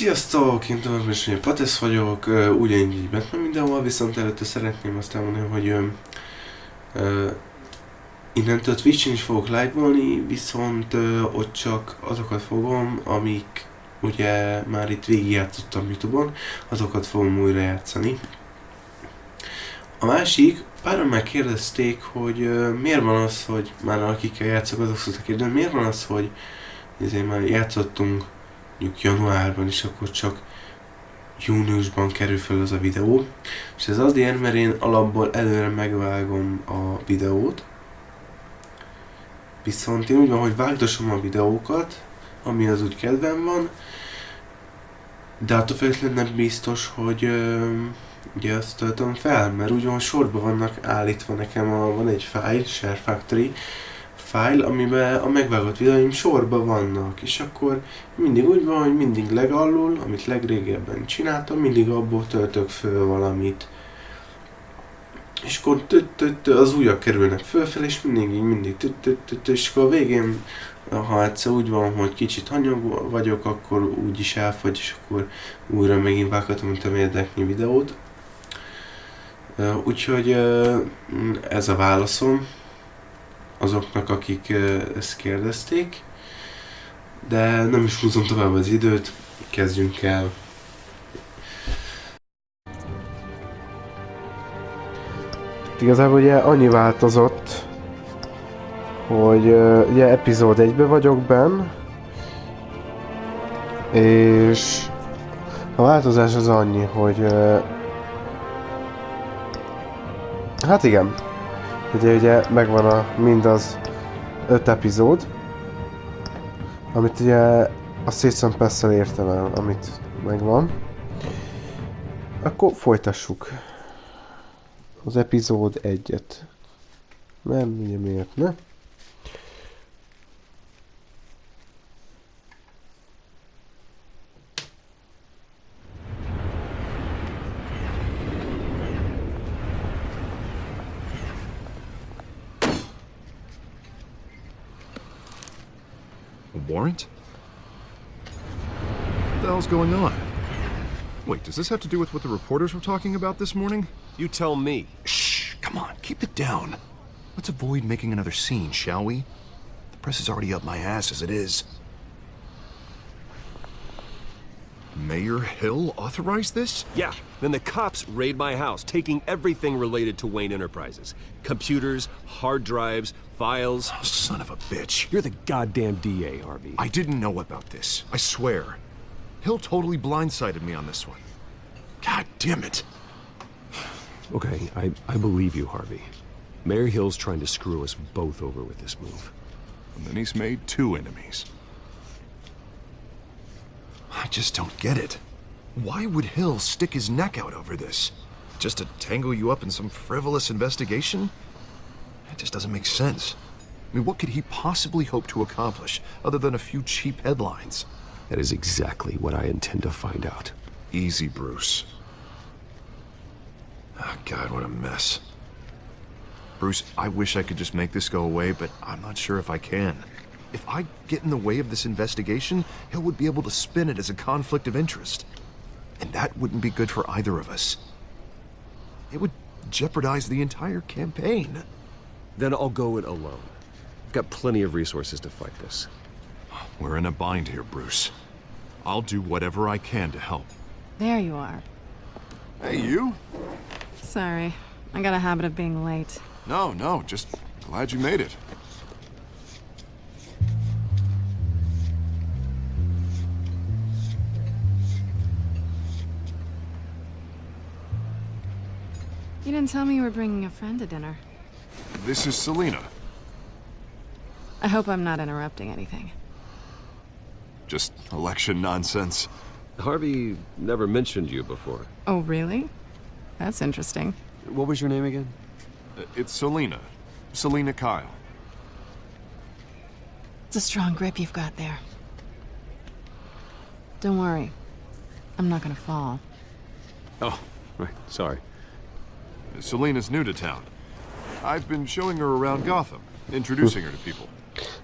Sziasztok! Én tovább is Patesz vagyok, ugyanígy így Batman mindenhol, viszont előtte szeretném azt elmondani, hogy innentől Twitch-en is fogok live-olni, viszont ott csak azokat fogom, amik ugye már itt végigjátszottam YouTube-on, azokat fogom újra játszani. A másik, páran megkérdezték, hogy miért van az, hogy már akikkel játszok, azok szoktak kérdezni, miért van az, hogy ezért már játszottunk mondjuk januárban, és akkor csak júniusban kerül fel az a videó. És ez azért, mert én alapból előre megvágom a videót. Viszont én úgy van, hogy vágdosom a videókat, ami az úgy kedvem van, de attól függetlenül nem biztos, hogy ugye azt töltöm fel, mert úgy van, sorban vannak állítva nekem, van egy file, SHAREfactory file, amiben a megvágott videóim sorban vannak, és akkor mindig úgy van, hogy mindig legalul, amit legrégebben csináltam, mindig abból töltök föl valamit. És akkor az újak kerülnek fölfelé, és mindig és akkor a végén, ha egyszer úgy van, hogy kicsit hanyag vagyok, akkor úgy is elfogy, és akkor újra megint vághatom a tömérdeknyi videót. Úgyhogy ez a válaszom azoknak, akik ezt kérdezték, de nem is húzom tovább az időt, kezdjünk el. Igazából ugye annyi változott, hogy ugye epizód 1-ben vagyok benn, és a változás az annyi, hogy hát igen, ugye megvan mindaz 5 epizód, amit ugye a Season Pass-szel értem el, amit megvan. Akkor folytassuk az epizód 1-et. Nem, ugye miért ne? Warrant? What the hell's going on? Wait, does this have to do with what the reporters were talking about this morning? You tell me. Shh, come on, keep it down. Let's avoid making another scene, shall we? The press is already up my ass as it is. Mayor Hill authorized this? Yeah, then the cops raid my house, taking everything related to Wayne Enterprises. Computers, hard drives, files. Oh, son of a bitch. You're the goddamn DA, Harvey. I didn't know about this, I swear. Hill totally blindsided me on this one. God damn it. Okay, I believe you, Harvey. Mayor Hill's trying to screw us both over with this move. And then he's made 2 enemies. I just don't get it. Why would Hill stick his neck out over this? Just to tangle you up in some frivolous investigation? It just doesn't make sense. I mean, what could he possibly hope to accomplish other than a few cheap headlines? That is exactly what I intend to find out. Easy, Bruce. Oh, God, what a mess. Bruce, I wish I could just make this go away, but I'm not sure if I can. If I get in the way of this investigation, Hill would be able to spin it as a conflict of interest. And that wouldn't be good for either of us. It would jeopardize the entire campaign. Then I'll go it alone. I've got plenty of resources to fight this. We're in a bind here, Bruce. I'll do whatever I can to help. There you are. Hey, you? Sorry, I got a habit of being late. No, just glad you made it. You didn't tell me you were bringing a friend to dinner. This is Selena. I hope I'm not interrupting anything. Just election nonsense. Harvey never mentioned you before. Oh, really? That's interesting. What was your name again? It's Selena. Selena Kyle. It's a strong grip you've got there. Don't worry. I'm not gonna fall. Oh, right, sorry. Selena's new to town. I've been showing her around Gotham, introducing her to people.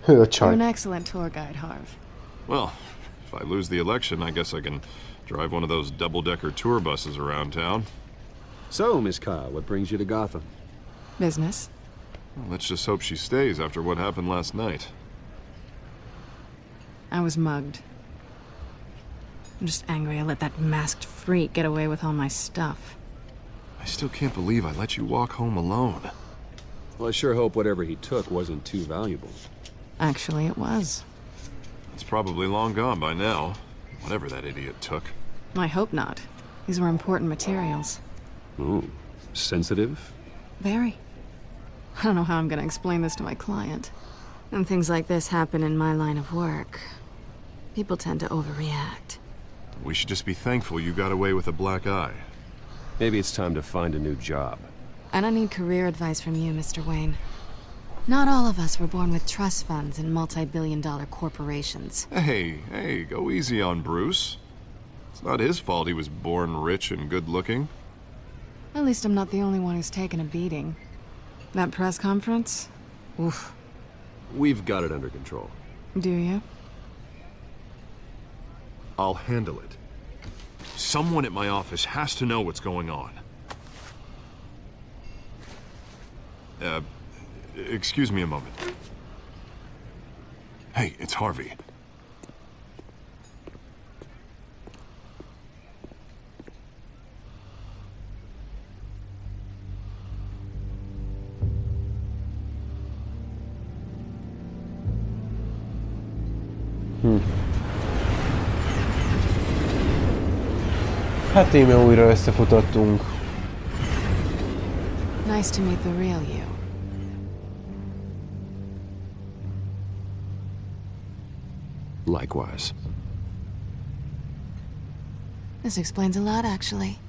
You're an excellent tour guide, Harv. Well, If I lose the election, I guess I can drive one of those double-decker tour buses around town. So, Miss Kyle, what brings you to Gotham? Business. Well, let's just hope she stays after what happened last night. I was mugged. I'm just angry I let that masked freak get away with all my stuff. I still can't believe I let you walk home alone. Well, I sure hope whatever he took wasn't too valuable. Actually, it was. It's probably long gone by now, whatever that idiot took. I hope not. These were important materials. Ooh, sensitive? Very. I don't know how I'm gonna explain this to my client. When things like this happen in my line of work, people tend to overreact. We should just be thankful you got away with a black eye. Maybe it's time to find a new job. I don't need career advice from you, Mr. Wayne. Not all of us were born with trust funds and multi-billion-dollar corporations. Hey, go easy on Bruce. It's not his fault he was born rich and good-looking. At least I'm not the only one who's taken a beating. That press conference? Oof. We've got it under control. Do you? I'll handle it. Someone at my office has to know what's going on. Excuse me a moment. Hey, it's Harvey. Hát íme újra összefutottunk. Nice to meet the real you. Likewise. This explains a lot, actually.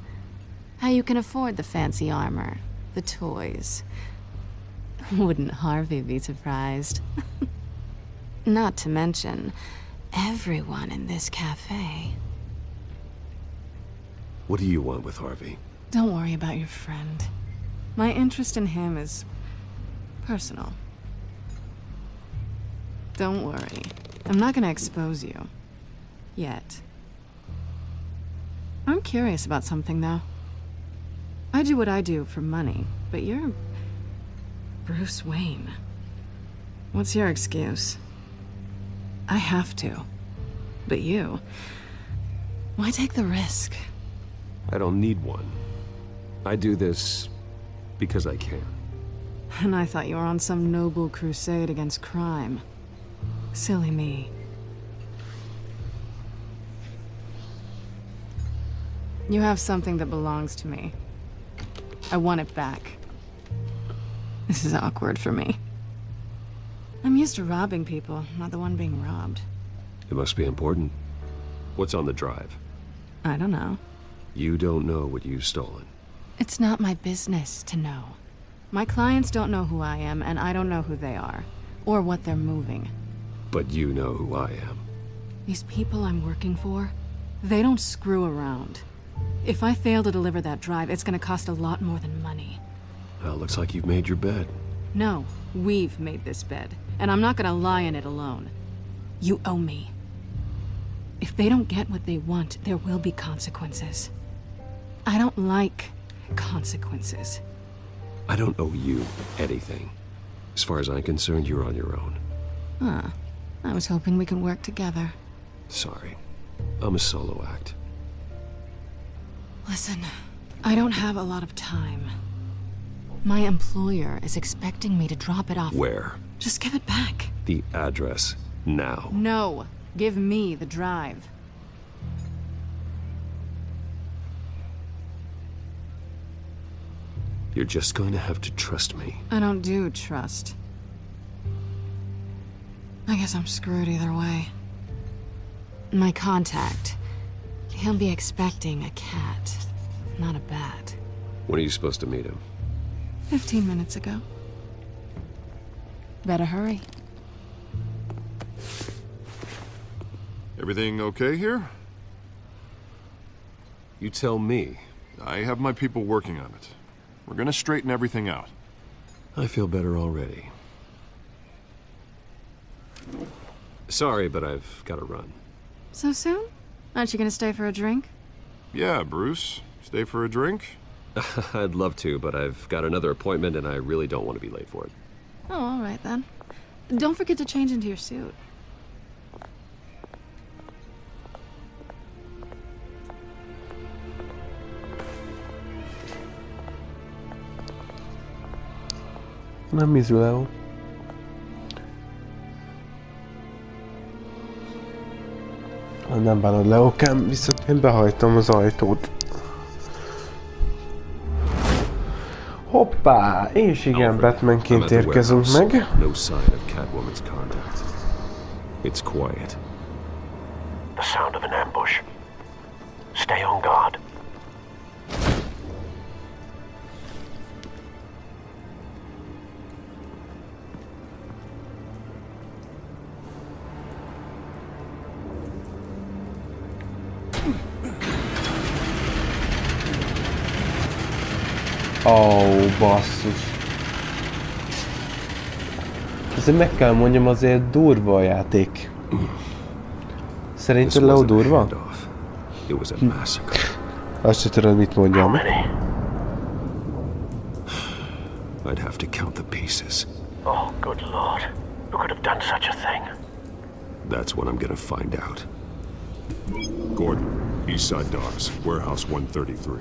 How you can afford the fancy armor, the toys. Wouldn't Harvey be surprised? Not to mention, everyone in this cafe. What do you want with Harvey? Don't worry about your friend. My interest in him is personal. Don't worry. I'm not gonna expose you. Yet. I'm curious about something, though. I do what I do for money, but you're Bruce Wayne. What's your excuse? I have to. But you... why take the risk? I don't need one. I do this because I can. And I thought you were on some noble crusade against crime. Silly me. You have something that belongs to me. I want it back. This is awkward for me. I'm used to robbing people, not the one being robbed. It must be important. What's on the drive? I don't know. You don't know what you've stolen. It's not my business to know. My clients don't know who I am, and I don't know who they are, or what they're moving. But you know who I am. These people I'm working for, they don't screw around. If I fail to deliver that drive, it's gonna cost a lot more than money. Well, looks like you've made your bed. No, we've made this bed, and I'm not gonna lie in it alone. You owe me. If they don't get what they want, there will be consequences. I don't like consequences. I don't owe you anything. As far as I'm concerned, you're on your own. Huh. I was hoping we could work together. Sorry. I'm a solo act. Listen, I don't have a lot of time. My employer is expecting me to drop it off. Where? Just give it back. The address. Now. No. Give me the drive. You're just going to have to trust me. I don't do trust. I guess I'm screwed either way. My contact. He'll be expecting a cat, not a bat. When are you supposed to meet him? 15 minutes ago. Better hurry. Everything okay here? You tell me. I have my people working on it. We're gonna straighten everything out. I feel better already. Sorry, but I've got to run. So soon? Aren't you gonna stay for a drink? Yeah, Bruce. Stay for a drink? I'd love to, but I've got another appointment and I really don't want to be late for it. Oh, all right then. Don't forget to change into your suit. Nem ízű, Leo. Nem bánod, Leokám, viszont én behajtom az ajtót. Hoppá! És igen, Alfred, I'm Batmanként at the érkezünk warehouse. meg. No sign of Catwoman's contact. It's quiet. The sound of an ambush. Stay on guard. Basszus. Azért meg kell mondjam, azért durva a játék. This Szerinted Leo wasn't a durva? handoff. It was a massacre. Azt se tudod, mit How mondjam. many? I'd have to count the pieces. Oh, good lord. Who could have done such a thing? That's what I'm gonna find out. Gordon, Eastside Docks, Warehouse 133.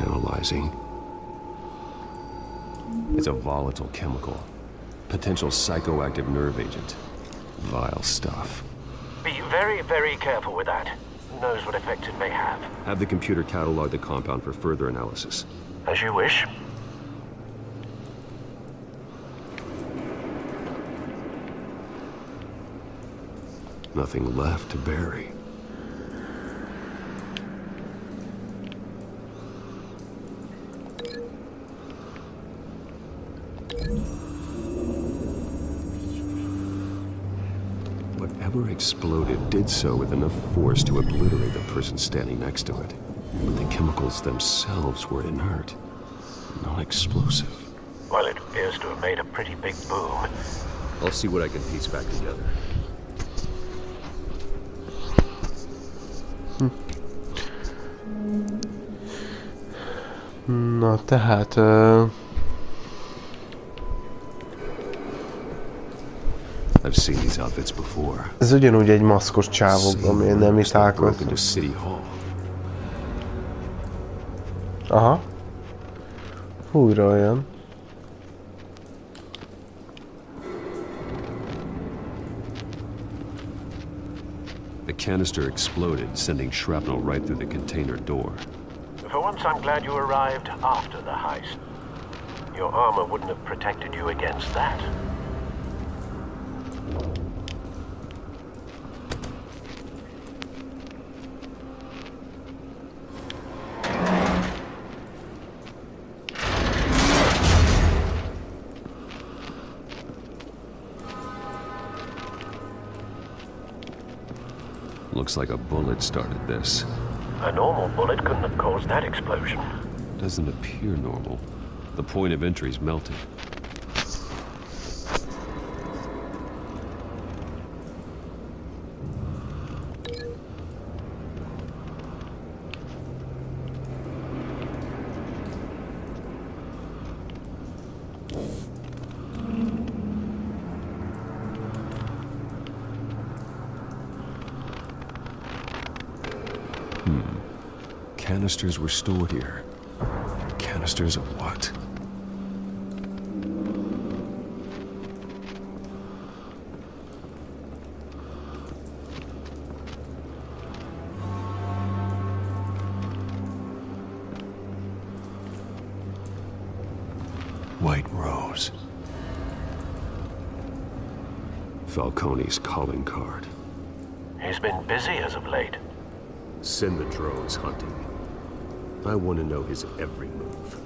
Analyzing. It's a volatile chemical. Potential psychoactive nerve agent. Vile stuff. Be very, very careful with that. Who knows what effect it may have. Have the computer catalog the compound for further analysis. As you wish. Nothing left to bury. Whatever exploded did so with enough force to obliterate the person standing next to it. But the chemicals themselves were inert, not explosive. Well, it appears to have made a pretty big boom. I'll see what I can piece back together. Na, tehát... I've seen these outfits before. Ez ugyanúgy egy maszkos csávok, amilyen nem is Broke into találkoztunk. City Hall. Aha. Újra olyan. The canister exploded, sending shrapnel right through the container door. For once, I'm glad you arrived after the heist. Your armor wouldn't have protected you against that. Looks like a bullet started this. A normal bullet couldn't have caused that explosion. Doesn't appear normal. The point of entry's melting. Canisters were stored here. Canisters of what? White Rose. Falcone's calling card. He's been busy as of late. Send the drones hunting. I want to know his every move.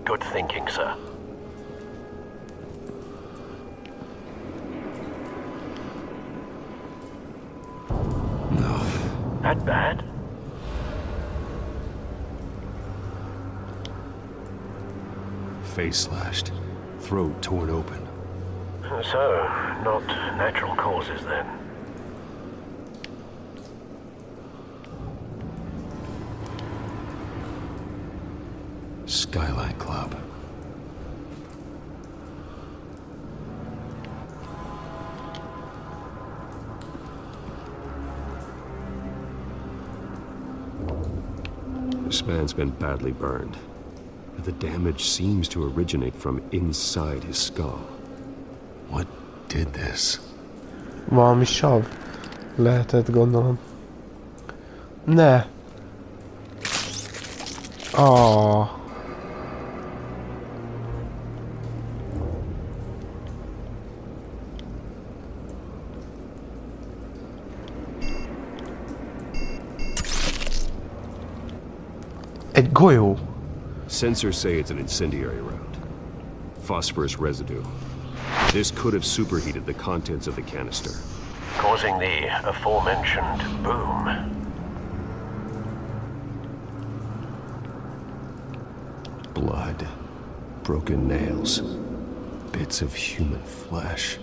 Good thinking, sir. No. That bad? Face slashed, throat torn open. So, not natural causes then. Skyline Club. This man's been badly burned, but the damage seems to originate from inside his skull. What did this? Valami sav lehetett, gondolom. Ne! Ah. Egy golyó. Sensors say it's an incendiary round. Phosphorus residue. This could have superheated the contents of the canister. Causing the aforementioned boom. Blood. Broken nails. Bits of human flesh.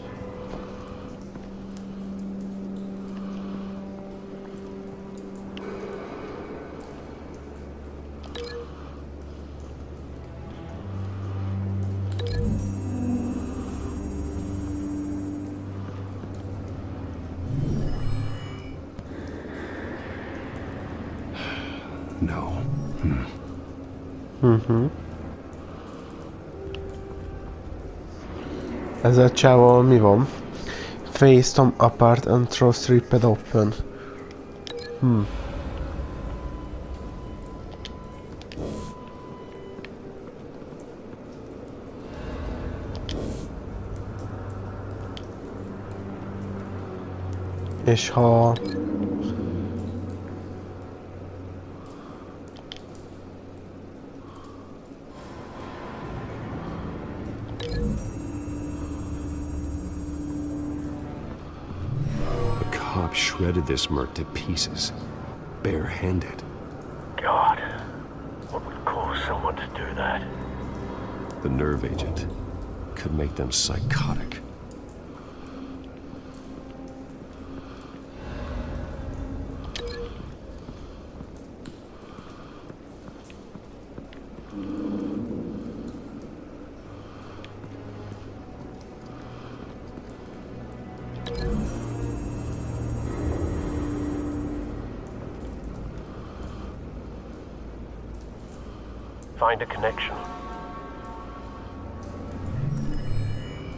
No. Ezzel csával mi van? Face tom apart and throw ripped open. És ha... The cop shredded this merc to pieces, barehanded. God, what would cause someone to do that? The nerve agent could make them psychotic. Find a connection.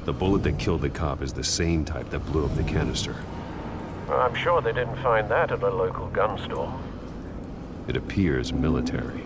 The bullet that killed the cop is the same type that blew up the canister. Well, I'm sure they didn't find that at a local gun store. It appears military.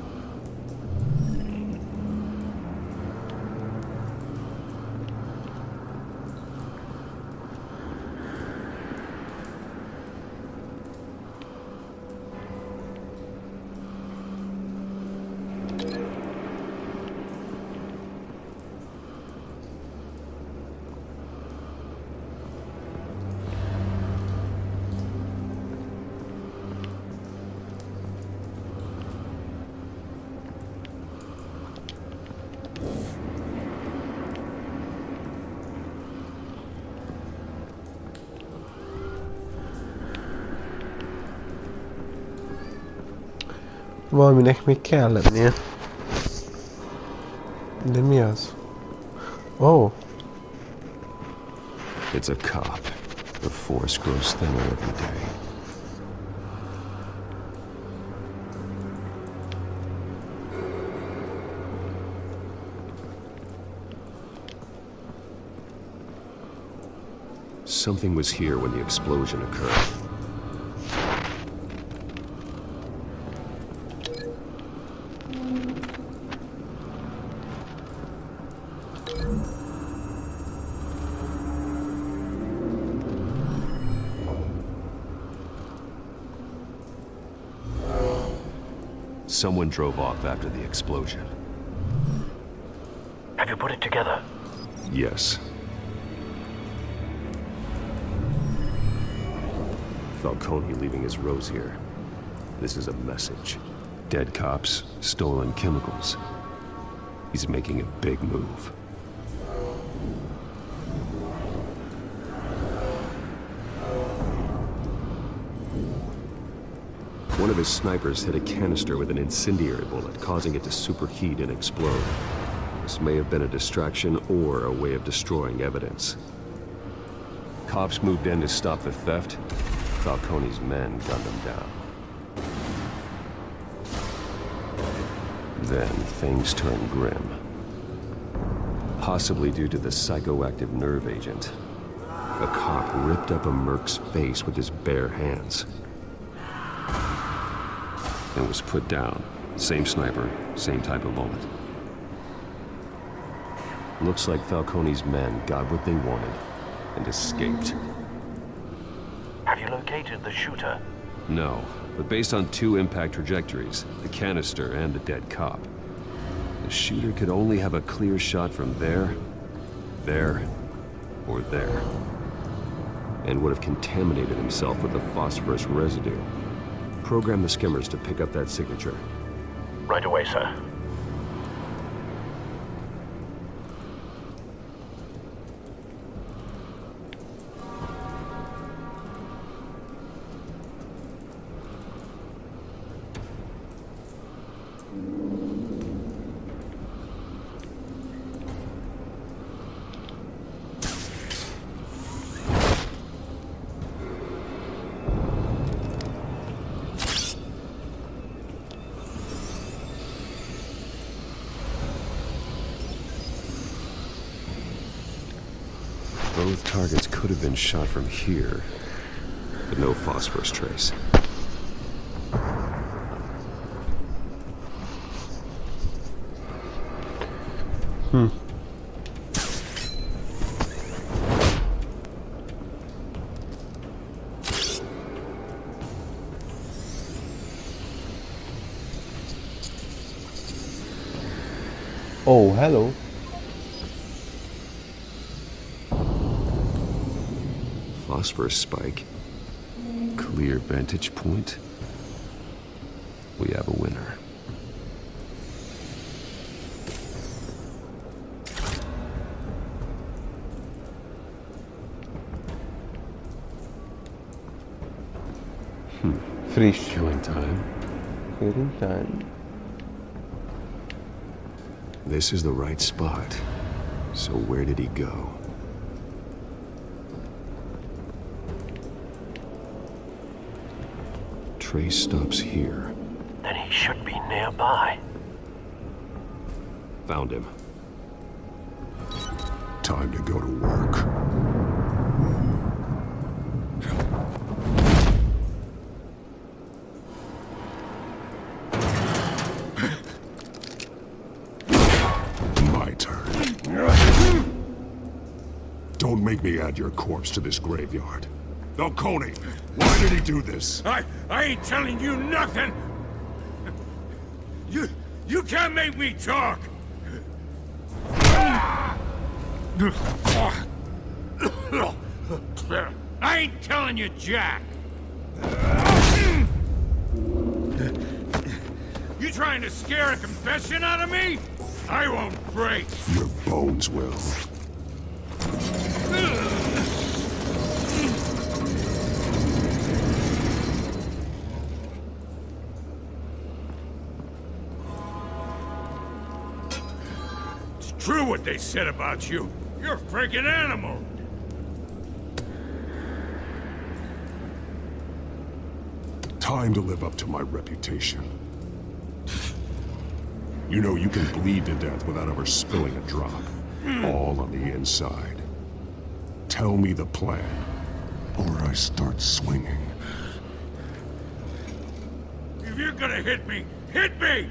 Valaminek még kell lennie. De mi az? Oh. It's a cop. The force grows thinner every day. Something was here when the explosion occurred. Someone drove off after the explosion. Have you put it together? Yes. Falcone leaving his rose here. This is a message. Dead cops, stolen chemicals. He's making a big move. One of his snipers hit a canister with an incendiary bullet, causing it to superheat and explode. This may have been a distraction or a way of destroying evidence. Cops moved in to stop the theft. Falcone's men gunned him down. Then things turned grim. Possibly due to the psychoactive nerve agent. A cop ripped up a merc's face with his bare hands. And was put down. Same sniper, same type of bullet. Looks like Falcone's men got what they wanted and escaped. Have you located the shooter? No, but based on 2 impact trajectories, the canister and the dead cop, the shooter could only have a clear shot from there, or there, and would have contaminated himself with the phosphorus residue. Program the skimmers to pick up that signature. Right away, sir. Both targets could have been shot from here, but no phosphorus trace. Oh, hello. Phosphorus spike. Clear vantage point. We have a winner. Frisch. Killing time. Killing time. This is the right spot. So where did he go? Trace stops here. Then he should be nearby. Found him. Time to go to work. My turn. Don't make me add your corpse to this graveyard. Falcone, why did he do this? I ain't telling you nothing! You can't make me talk! I ain't telling you jack! You trying to scare a confession out of me? I won't break! Your bones will. True what they said about you. You're a freaking animal. Time to live up to my reputation. You know you can bleed to death without ever spilling a drop. All on the inside. Tell me the plan, or I start swinging. If you're gonna hit me, hit me!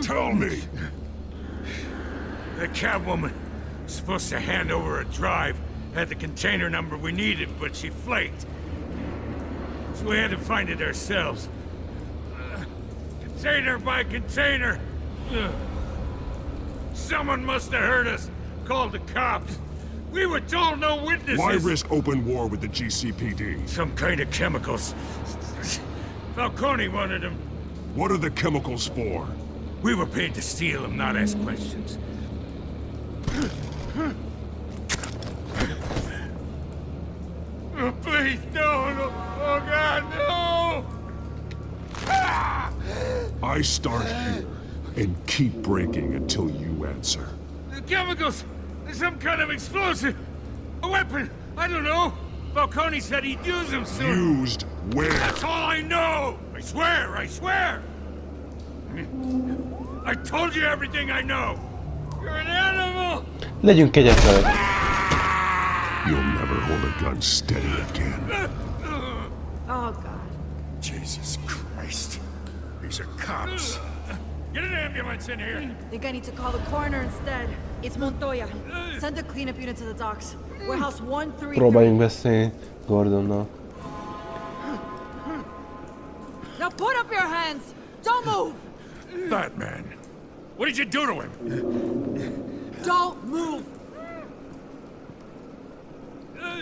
Tell me! The Catwoman was supposed to hand over a drive, had the container number we needed, but she flaked. So we had to find it ourselves. Container by container. Someone must have heard us, called the cops. We were told no witnesses. Why risk open war with the GCPD? Some kind of chemicals. Falcone wanted them. What are the chemicals for? We were paid to steal them, not ask questions. Oh, please, no. Oh, God, no! I start here and keep breaking until you answer. The chemicals! There's some kind of explosive! A weapon! I don't know! Falcone said he'd use them soon! Used where? That's all I know! I swear! I told you everything I know! You're an animal! Legyünk kegyetlenek. You'll never hold a gun steady again. Oh, God. Jesus Christ. These are cops. Get an ambulance in here! Think I need to call the coroner instead. It's Montoya. Send a cleanup unit to the docks. Warehouse 133. Próbáljunk beszélni Gordonnal. Now put up your hands! Don't move! Batman! What did you do to him? Don't move!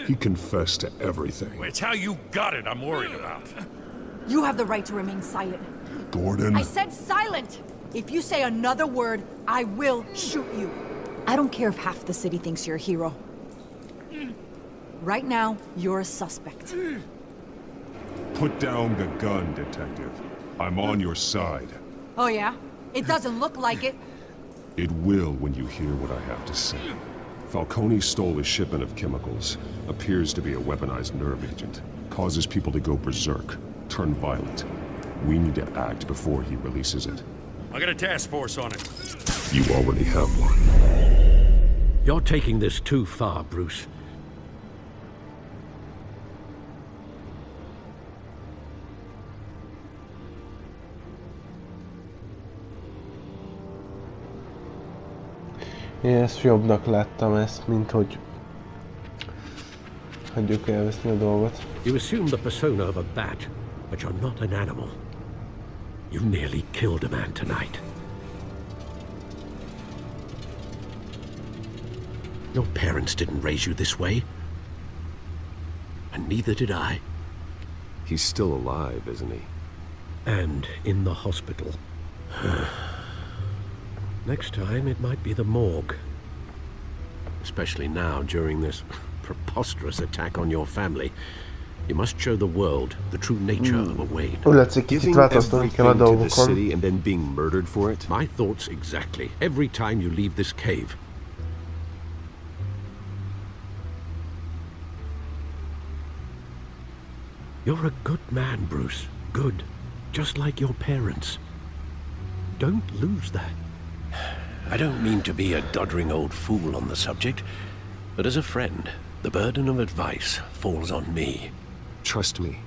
He confessed to everything. It's how you got it I'm worried about. You have the right to remain silent. Gordon, I said silent! If you say another word, I will shoot you. I don't care if half the city thinks you're a hero. Right now, you're a suspect. put down the gun, Detective. I'm on your side. Oh yeah? It doesn't look like it. It will when you hear what I have to say. Falcone stole a shipment of chemicals. Appears to be a weaponized nerve agent. Causes people to go berserk, turn violent. We need to act before he releases it. I got a task force on it. You already have one. You're taking this too far, Bruce. Én ezt jobbnak láttam ezt, mint hogy hagyjuk elveszni a dolgot. You assume the persona of a bat, but you're not an animal. You nearly killed a man tonight. Your parents didn't raise you this way. And neither did I. He's still alive, isn't he? And in the hospital. Next time, it might be the morgue. Especially now, during this preposterous attack on your family. You must show the world the true nature of a Wayne. Úgy látszik, kicsit változtatni kell a to the dolgokon. city and then being murdered for it? My thoughts exactly. Every time you leave this cave. You're a good man, Bruce. Good. Just like your parents. Don't lose that. I don't mean to be a doddering old fool on the subject, but as a friend, the burden of advice falls on me. Trust me,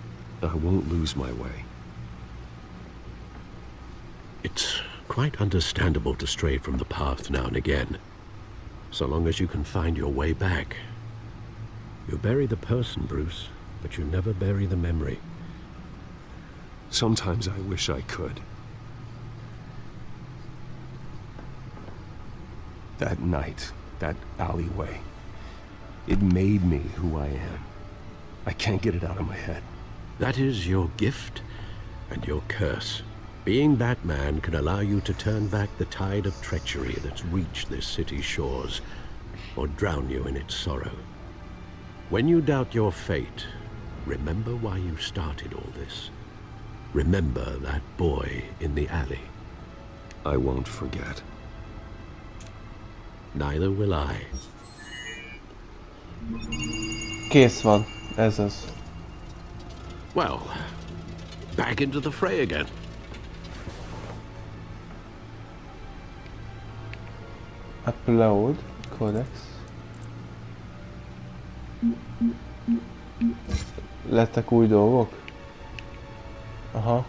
I won't lose my way. It's quite understandable to stray from the path now and again, so long as you can find your way back. You bury the person, Bruce, but you never bury the memory. Sometimes I wish I could. That night, that alleyway, it made me who I am. I can't get it out of my head. That is your gift and your curse. Being Batman can allow you to turn back the tide of treachery that's reached this city's shores, or drown you in its sorrow. When you doubt your fate, remember why you started all this. Remember that boy in the alley. I won't forget. Neither will I. Kész van, ez az. Well, back into the fray again. Upload codex. Lettek új dolgok? Aha.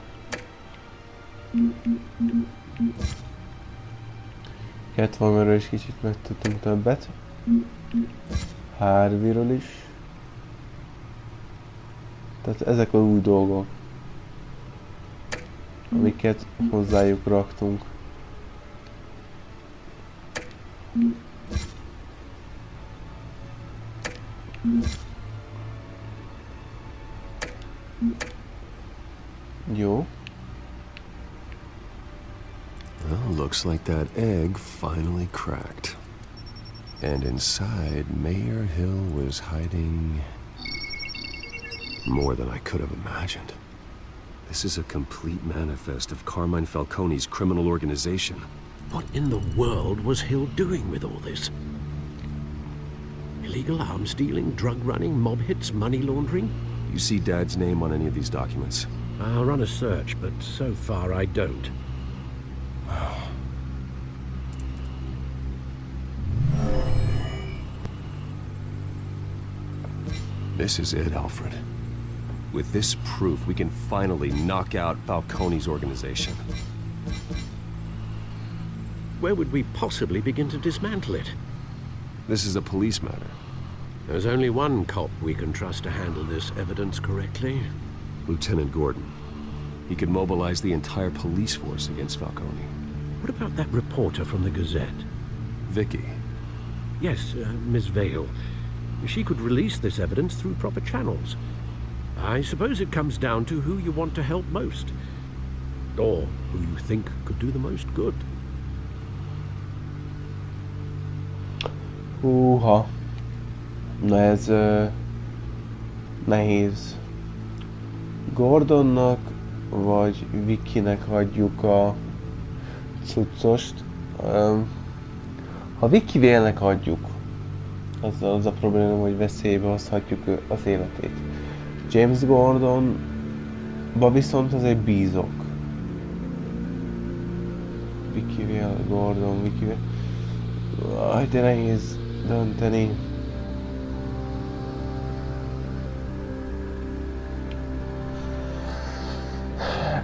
Catwomanről is kicsit megtudtunk többet. Harveyról is. Tehát ezek a új dolgok, amiket hozzájuk raktunk. Jó. Well, looks like that egg finally cracked. And inside, Mayor Hill was hiding more than I could have imagined. This is a complete manifest of Carmine Falcone's criminal organization. What in the world was Hill doing with all this? Illegal arms dealing, drug running, mob hits, money laundering? You see Dad's name on any of these documents? I'll run a search, but so far I don't. This is it, Alfred. With this proof, we can finally knock out Falcone's organization. Where would we possibly begin to dismantle it? This is a police matter. There's only one cop we can trust to handle this evidence correctly. Lieutenant Gordon. He could mobilize the entire police force against Falcone. What about that reporter from the Gazette? Vicky. Yes, Miss Vale. She could release this evidence through proper channels. I suppose it comes down to who you want to help most. Or who you think could do the most good. Húha. Na ez nehéz. Gordonnak vagy Vickynek hagyjuk a cuccost. Ha Vicky Vale-nek hagyjuk, az a probléma, hogy veszélybe hozhatjuk az életét. James Gordonba viszont azért bízok. Vicky Vale, Gordon, Vicky Vale. De nehéz dönteni.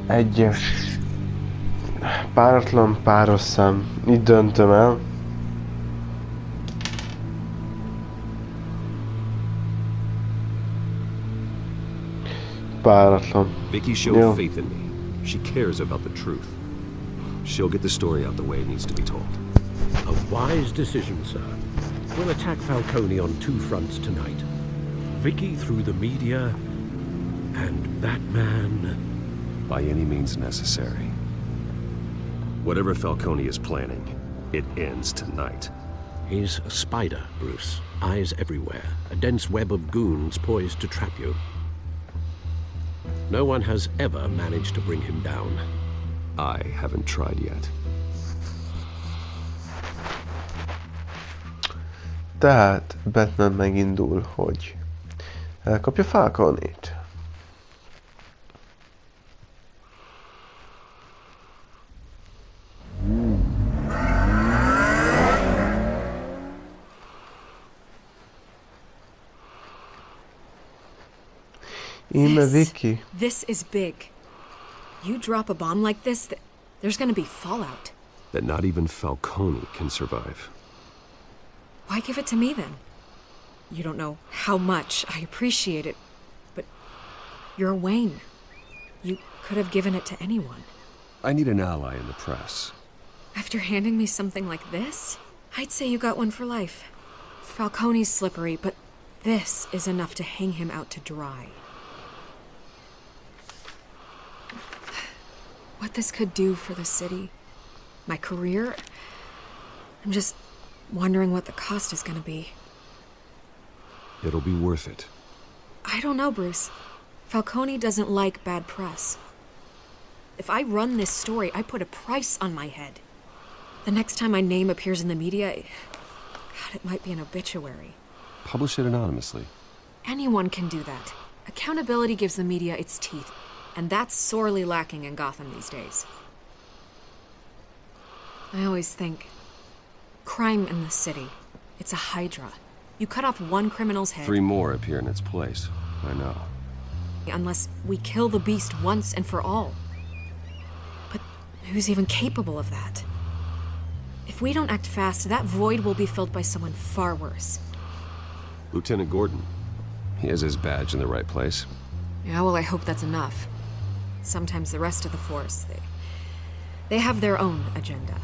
Egyes. Páratlan, páros szám. Itt döntöm el. Páratlan. Vicky showed faith in me. She cares about the truth. She'll get the story out the way it needs to be told. A wise decision, sir. We'll attack Falcone on two fronts tonight. Vicky through the media, and that man... By any means necessary. Whatever Falcone is planning, it ends tonight. He's a spider, Bruce. Eyes everywhere. A dense web of goons poised to trap you. No one has ever managed to bring him down. I haven't tried yet. Tehát Batman megindul, hogy elkapja Falconét. Vicky. This is big. You drop a bomb like this, there's gonna be fallout. That not even Falcone can survive. Why give it to me then? You don't know how much I appreciate it, but you're Wayne. You could have given it to anyone. I need an ally in the press. After handing me something like this, I'd say you got one for life. Falcone's slippery, but this is enough to hang him out to dry. What this could do for the city, my career, I'm just wondering what the cost is gonna be. It'll be worth it. I don't know, Bruce. Falcone doesn't like bad press. If I run this story, I put a price on my head. The next time my name appears in the media, God, it might be an obituary. Publish it anonymously. Anyone can do that. Accountability gives the media its teeth, and that's sorely lacking in Gotham these days. I always think, crime in the city, it's a hydra. You cut off one criminal's head... 3 more appear in its place. I know. Unless we kill the beast once and for all. But who's even capable of that? If we don't act fast, that void will be filled by someone far worse. Lieutenant Gordon. He has his badge in the right place. Yeah, well, I hope that's enough. Sometimes the rest of the force, they have their own agenda.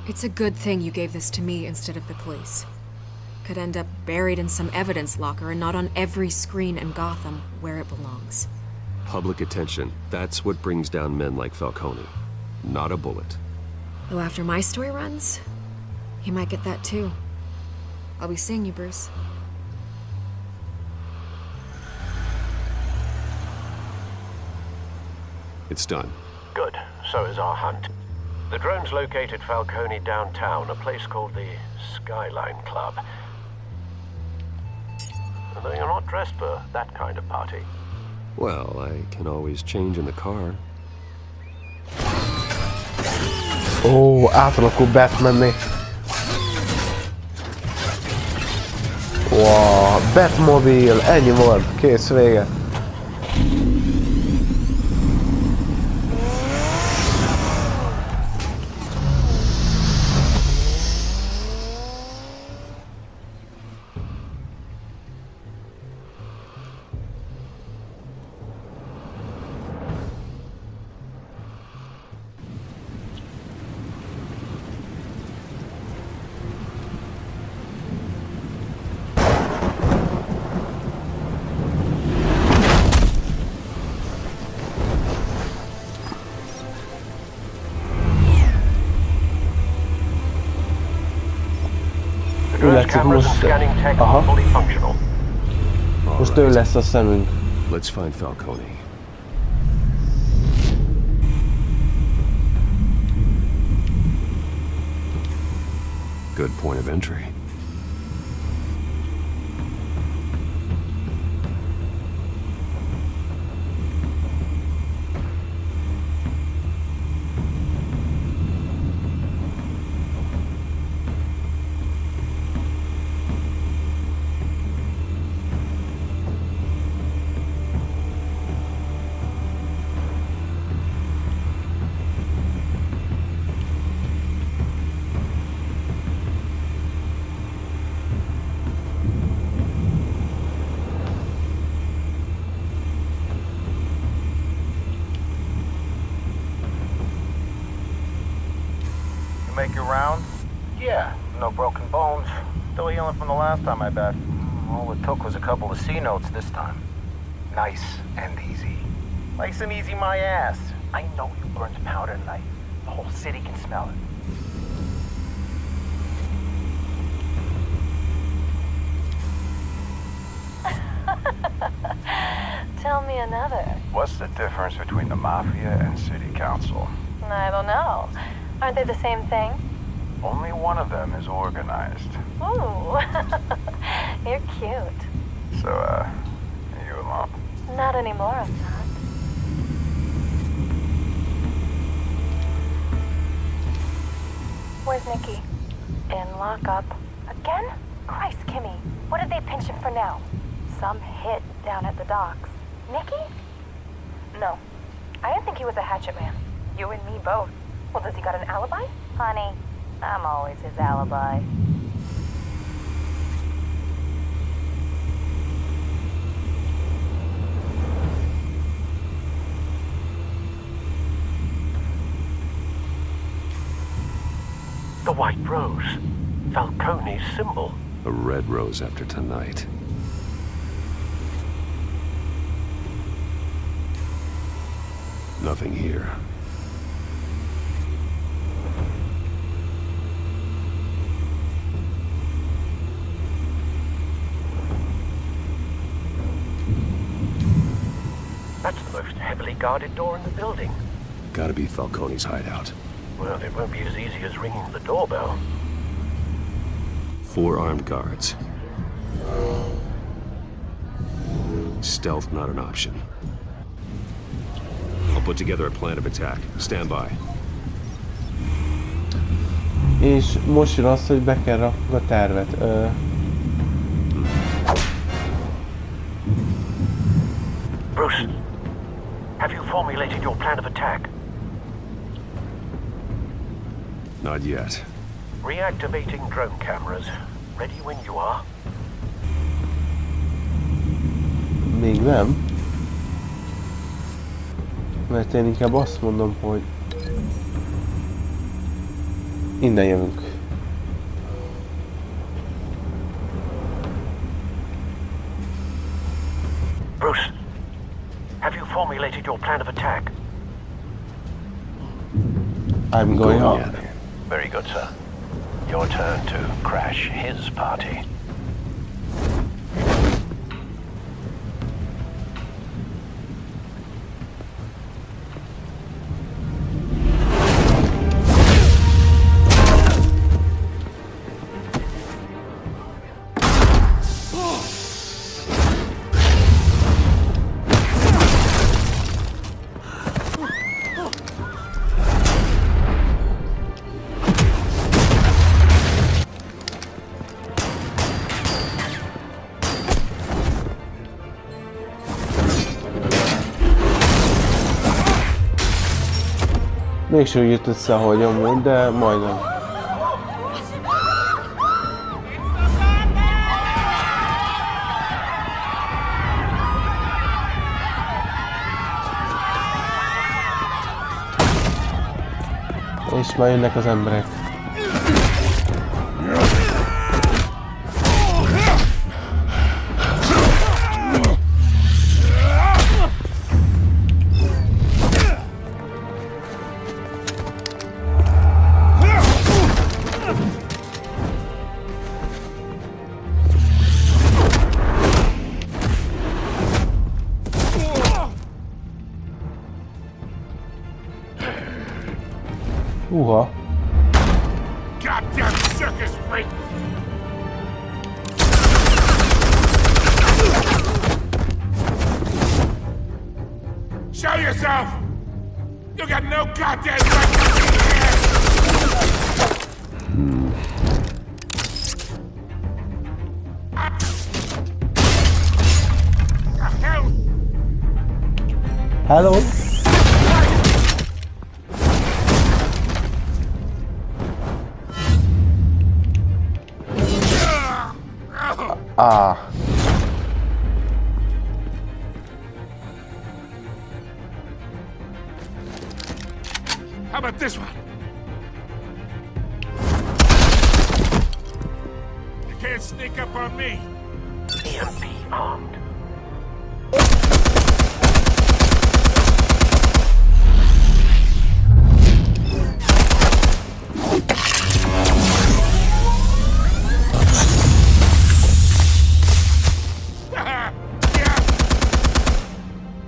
It's a good thing you gave this to me instead of the police. could end up buried in some evidence locker and not on every screen in Gotham where it belongs. Public attention. That's what brings down men like Falcone. Not a bullet. Though after my story runs, he might get that too. I'll be seeing you, Bruce. It's done. Good. So is our hunt. The drone's located Falcone downtown, a place called the Skyline Club. Although you're not dressed for that kind of party. Well, I can always change in the car. Ó, átalakul Batman-né. Wow, Batmobil, ennyi volt, kész, vége. Drone's cameras and scanning tech are fully functional. Most ő lesz a szemünk. Let's find Falcone. Good point of entry. Make your round? Yeah, no broken bones. Still healing from the last time, I bet. All it took was a couple of C notes this time. Nice and easy. Nice and easy my ass. I know you burned powder tonight. The whole city can smell it. Tell me another. What's the difference between the Mafia and City Council? I don't know. Aren't they the same thing? Only one of them is organized. Ooh, you're cute. So, are you alone? Not anymore, I'm not. Where's Nikki? In lockup. Again? Christ, Kimmy. What did they pinch him for now? Some hit down at the docks. Nikki? No. I didn't think he was a hatchet man. You and me both. Well, does he got an alibi? Honey, I'm always his alibi. The White Rose. Falcone's symbol. A red rose after tonight. Nothing here. That's the most heavily guarded door in the building. Gotta be Falcone's hideout. Well, it won't be as easy as ringing the doorbell. 4 armed guards. Stealth not an option. I'll put together a plan of attack. Stand by. És most jön az, hogy be kell rakni a tervet. Bruce, have you formulated your plan of attack? Not yet. Reactivating drone cameras. Ready when you are. Még nem. Mert én inkább azt mondom, hogy innen jövünk. Have you formulated your plan of attack? I'm going on. Very good, sir. Your turn to crash his party. Mégsem jött össze, ahogy amúgy, de majdnem. És már jönnek az emberek. Uha. Goddamn circus freak! Show yourself! You got no goddamn right to be here! Hell! Hello? Ah. How about this one? You can't sneak up on me. EMP armed.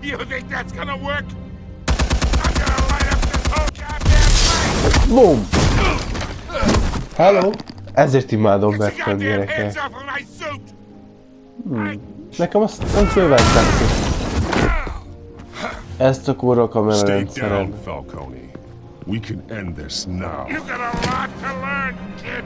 You think that's gonna work? I'm gonna light up this whole goddamn place! Boom! Hello! Ezért imádom Get your Batman goddamn hands gyerekek. off of my suit! Nekem azt bőven tetszik. Ezt a kurva Stay kamerarendszeren. down, Falcone. We can end this now. You got a lot to learn, kid!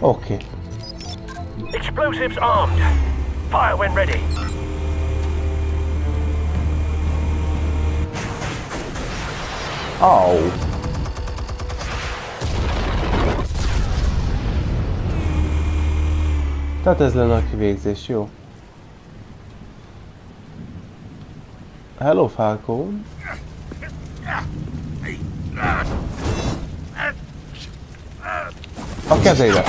Oké. Explosives armed. Fire when ready. Au. Tehát ez lenne a kivégzés, jó? Hello, Falcon. A kezébe.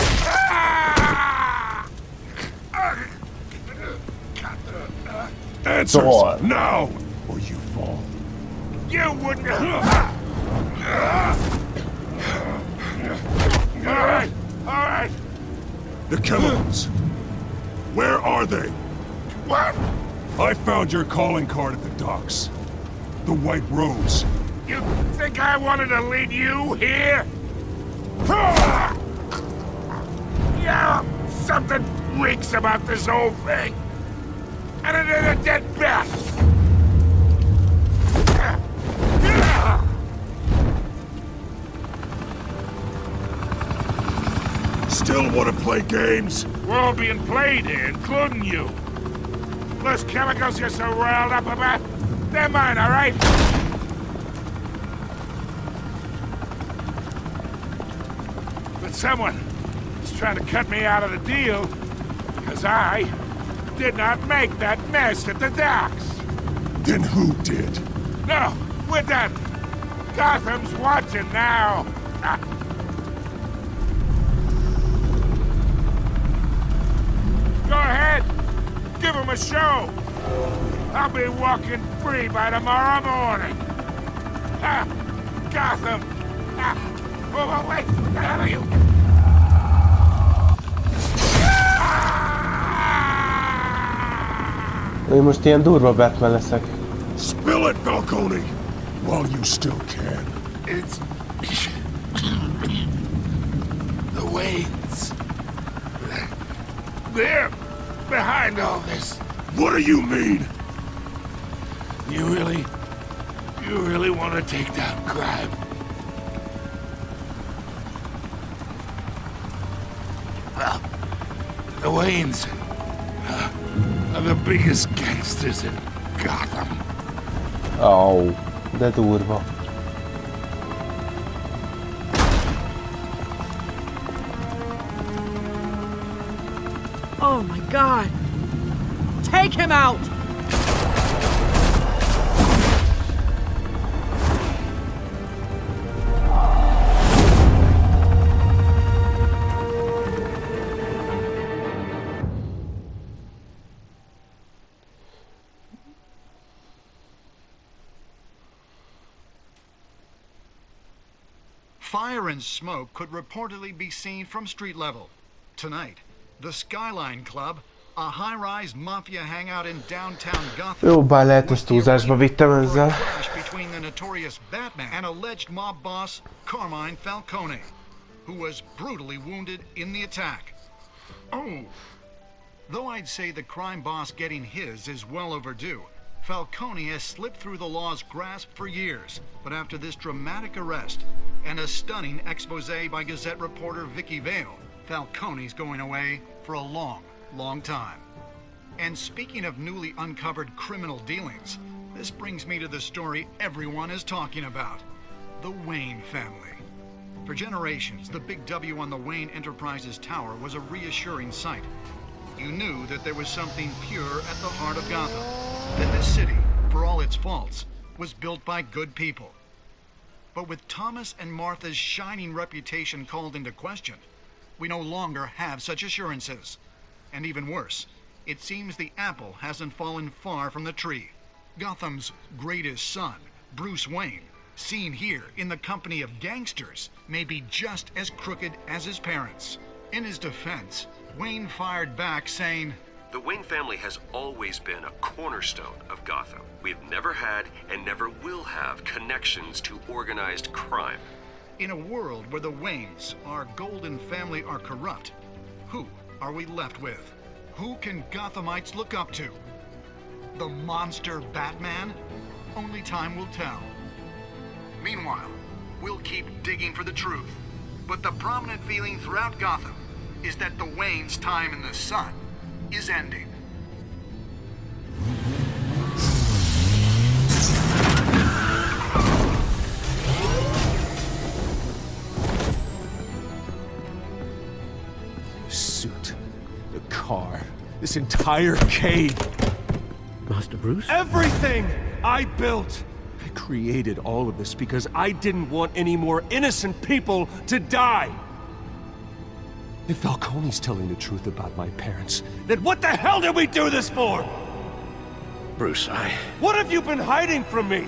Answers Door. now, or you fall. You wouldn't... Alright, alright. The chemicals. Where are they? What? I found your calling card at the docks. The White Rose. You think I wanted to lead you here? Yeah, something reeks about this whole thing. And it is a dead bat. Still want to play games? We're all being played here, including you. Those chemicals you're so riled up about, they're mine, all right? But someone is trying to cut me out of the deal because I did not make that mess at the docks. Then who did? No, we're done. Gotham's watching now. Go ahead. Give him a show. I'll be walking free by tomorrow morning. Gotham. Oh, wait. What the hell are you? Én most ilyen durva Batman leszek. Spill it, Falcone, while you still can. It's... the Waynes. They're behind all this. What do you mean? You really want to take down crime? Well, the Waynes are the biggest gangsters in Gotham. Oh, de durva. Oh my God! Take him out! Fire and smoke could reportedly be seen from street level. Tonight, the Skyline Club, a high-rise mafia hangout in downtown Gotham, Jó, bár lehet ezt túlzásba vittem ezzel. between the notorious Batman and alleged mob boss Carmine Falcone, who was brutally wounded in the attack. Oh! Though I'd say the crime boss getting his is well overdue, Falcone has slipped through the law's grasp for years, but after this dramatic arrest and a stunning expose by Gazette reporter Vicky Vale, Falcone's going away for a long, long time. And speaking of newly uncovered criminal dealings, this brings me to the story everyone is talking about: the Wayne family. For generations, the big W on the Wayne Enterprises tower was a reassuring sight. You knew that there was something pure at the heart of Gotham, that this city, for all its faults, was built by good people. But with Thomas and Martha's shining reputation called into question, we no longer have such assurances. And even worse, it seems the apple hasn't fallen far from the tree. Gotham's greatest son, Bruce Wayne, seen here in the company of gangsters, may be just as crooked as his parents. In his defense, Wayne fired back saying, "The Wayne family has always been a cornerstone of Gotham. We've never had and never will have connections to organized crime." In a world where the Waynes, our golden family, are corrupt, who are we left with? Who can Gothamites look up to? The monster Batman? Only time will tell. Meanwhile, we'll keep digging for the truth. But the prominent feeling throughout Gotham is that the Waynes' time in the sun is ending. Suit, the car, this entire cave. Master Bruce? Everything I built. I created all of this because I didn't want any more innocent people to die. If Falcone's telling the truth about my parents, then what the hell did we do this for? Bruce, What have you been hiding from me?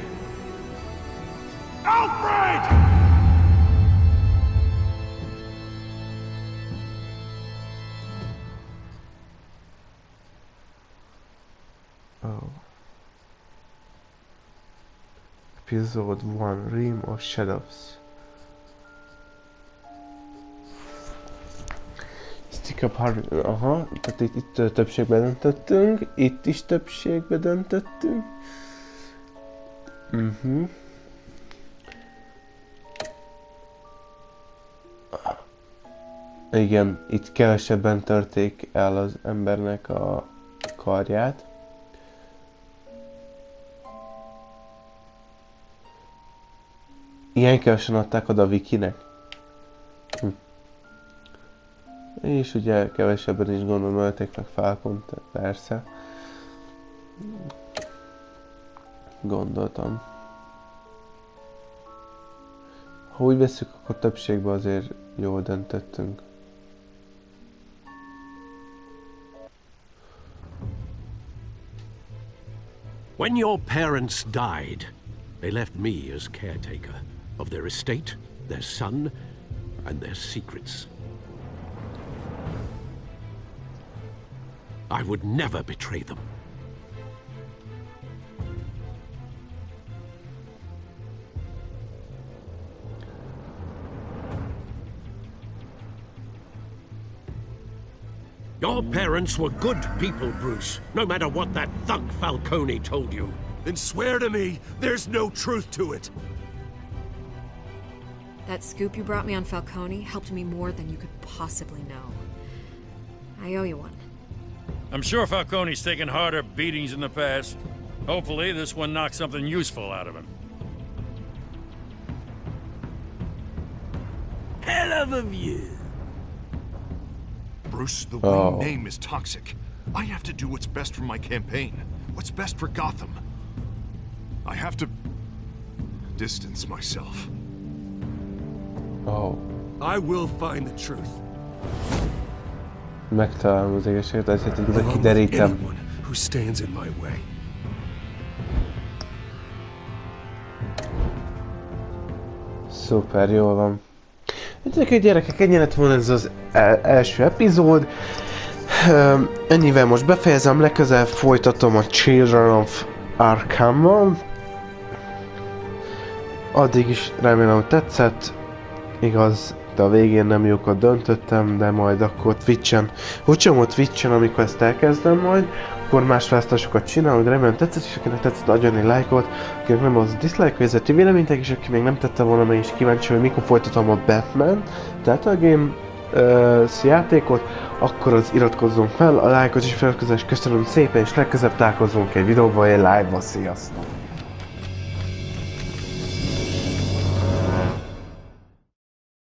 Alfred! Oh. Episode 1, Realm of Shadows. Stick up hard... Aha, tehát itt többségbe döntöttünk, itt is többségbe döntöttünk. Igen, itt kevesebben törték el az embernek a karját. Ilyen kevesen adták oda Vikinek. És ugye kevesebben is gondolom ölték meg Falcont, persze. gondoltam. Ha úgy veszük, akkor többségben azért jól döntöttünk. When your parents died, they left me as caretaker of their estate, their son, and their secrets. I would never betray them. Your parents were good people, Bruce, no matter what that thug Falcone told you. Then swear to me there's no truth to it. That scoop you brought me on Falcone helped me more than you could possibly know. I owe you one. I'm sure Falcone's taken harder beatings in the past. Hopefully, this one knocks something useful out of him. Hell of a view. Bruce, the Wayne name is toxic. I have to do what's best for my campaign. What's best for Gotham. I have to distance myself. Oh. I will find the truth. Megtalálom az igazságot, ezért hogy kiderítem. Anyone who stands in my way. Szuper, jól van. Egyébként gyerekek, ennyi lett volna ez az első epizód. Ennyivel most befejezem, legközelebb folytatom a Children of Arkhammal. Addig is remélem, hogy tetszett. Igaz, de a végén nem jókat döntöttem, de majd akkor Twitch-en, Twitch-en, amikor ezt elkezdem majd, akkor más választásokat csinálok, de remélem tetszett, és akinek tetszett, adjon egy lájkot, akinek nem az dislike vezető véleménytek, és aki még nem tette volna meg is kíváncsi, hogy mikor folytatom a Batman Teltal Game játékot, akkor az iratkozzunk fel, a lájkot és feliratkozást köszönöm szépen, és legközelebb találkozunk egy videóban, egy live-ban, sziasztok!